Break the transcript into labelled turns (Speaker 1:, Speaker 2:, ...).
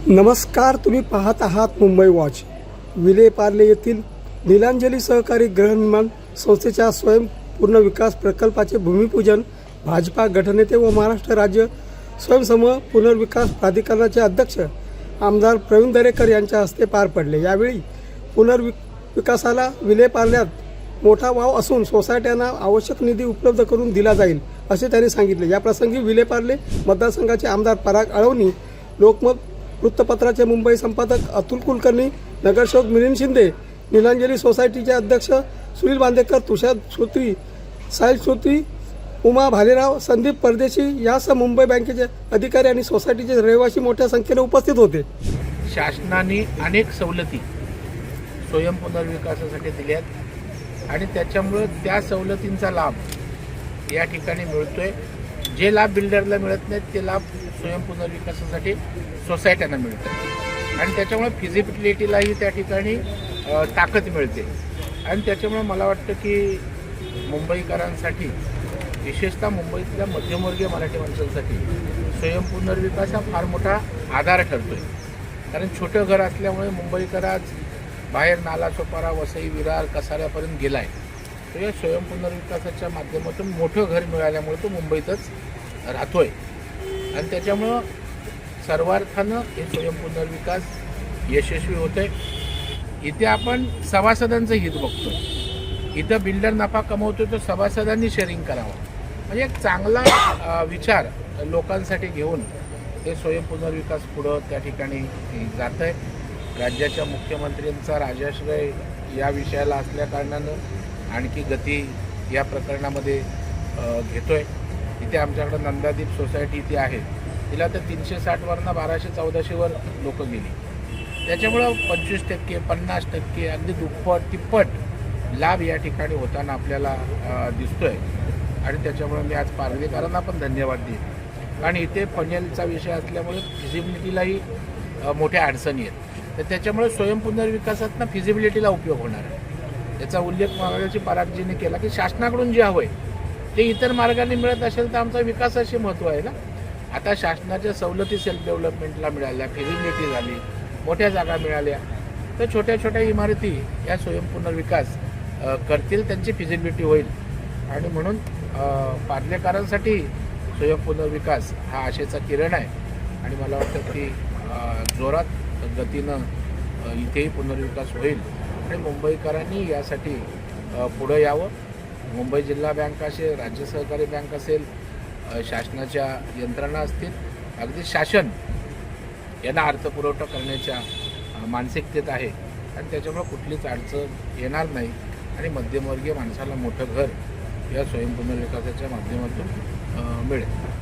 Speaker 1: नमस्कार, तुम्ही पाहत आहात मुंबई वॉच. विलेपार्ले येथील नीलांजली सहकारी गृहनिर्माण संस्थेच्या स्वयंपूर्ण विकास प्रकल्पाचे भूमिपूजन भाजपा गटनेते व महाराष्ट्र राज्य स्वयंसमूह पुनर्विकास प्राधिकरणाचे अध्यक्ष आमदार प्रवीण दरेकर यांच्या हस्ते पार पडले. यावेळी पुनर्विकासाला विलेपार्ल्यात मोठा वाव असून सोसायट्यांना आवश्यक निधी उपलब्ध करून दिला जाईल असे त्यांनी सांगितले. या प्रसंगी विलेपार्ले मतदारसंघाचे आमदार पराग अळवणी, लोकमत वृत्तपत्राचे मुंबई संपादक अतुल कुलकर्णी, नगरसेवक मिलिंद शिंदे, नीलांजली सोसायटीचे अध्यक्ष सुनील बांदेकर, तुषार श्रोत्री, साहिल श्रोत्री, उमा भालेराव, संदीप परदेशी यासह मुंबई बँकेचे अधिकारी आणि सोसायटीचे रहिवासी मोठ्या संख्येने उपस्थित होते.
Speaker 2: शासनाने अनेक सवलती स्वयं पुनर्विकासासाठी दिल्यात आणि त्याच्यामुळे त्या सवलतींचा लाभ या ठिकाणी मिळतोय. जे लाभ बिल्डरला मिळत नाहीत ते लाभ स्वयं पुनर्विकासासाठी सोसायट्यांना मिळतात आणि त्याच्यामुळे फिजिबिलिटीलाही त्या ठिकाणी ताकद मिळते. आणि त्याच्यामुळे मला वाटतं की मुंबईकरांसाठी, विशेषतः मुंबईतल्या मध्यमवर्गीय मराठी माणसांसाठी स्वयं पुनर्विकास हा फार मोठा आधार ठरतो आहे. कारण छोटं घर असल्यामुळे मुंबईकर आज बाहेर नाला सोपारा, वसई, विरार, कसाऱ्यापर्यंत गेला आहे. तर या स्वयं पुनर्विकासाच्या माध्यमातून मोठं घर मिळाल्यामुळे तो मुंबईतच राहतो आहे आणि त्याच्यामुळं सर्वार्थानं हे स्वयं पुनर्विकास यशस्वी होतं आहे. इथे आपण सभासदांचं हित बघतो. इथं बिल्डर नफा कमवतो तर सभासदांनी शेअरिंग करावं, म्हणजे एक चांगला विचार लोकांसाठी घेऊन हे स्वयं पुनर्विकास पुढं त्या ठिकाणी जात आहे. राज्याच्या मुख्यमंत्र्यांचा राजाश्रय या विषयाला असल्याकारणानं आणखी गती या प्रकरणामध्ये घेतो आहे. इथे आमच्याकडं नंदादीप सोसायटी इथे आहे, तिला तर 360 वरनं 1200-1400 लोक गेली. त्याच्यामुळं 25%, 50%, अगदी दुप्पट तिप्पट लाभ या ठिकाणी होताना आपल्याला दिसतोय. आणि त्याच्यामुळे मी आज पार्लेकरांना पण धन्यवाद देईन. कारण इथे फनेलचा विषय असल्यामुळे फिजिबिलिटीलाही मोठ्या अडचणी आहेत. तर त्याच्यामुळे स्वयं पुनर्विकासातनं फिजिबिलिटीला उपयोग होणार आहे. त्याचा उल्लेख मागाशी परागजीने केला की शासनाकडून जे हवं आहे ते इतर मार्गाने मिळत असेल तर आमचा विकासाशी महत्त्व आहे ना. आता शासनाच्या सवलती सेल्फ डेव्हलपमेंटला मिळाल्या, फिजिबिलिटी झाली, मोठ्या जागा मिळाल्या, तर छोट्या छोट्या इमारती या स्वयं पुनर्विकास करतील, त्यांची फिजिबिलिटी होईल. आणि म्हणून पार्लेकरांसाठी स्वयं पुनर्विकास हा आशेचा किरण आहे. आणि मला वाटतं की जोरात गतीनं इथेही पुनर्विकास होईल आणि मुंबईकरांनी यासाठी पुढं यावं. मुंबई जिल्हा बँक असेल, राज्य सहकारी बँक असेल, शासनाच्या यंत्रणा असतील, अगदी शासन यांना अर्थपुरवठा करण्याच्या मानसिकतेत आहे आणि त्याच्यामुळे कुठलीच अडचण येणार नाही आणि मध्यमवर्गीय माणसाला मोठं घर या स्वयं पुनर्विकासाच्या माध्यमातून मिळेल.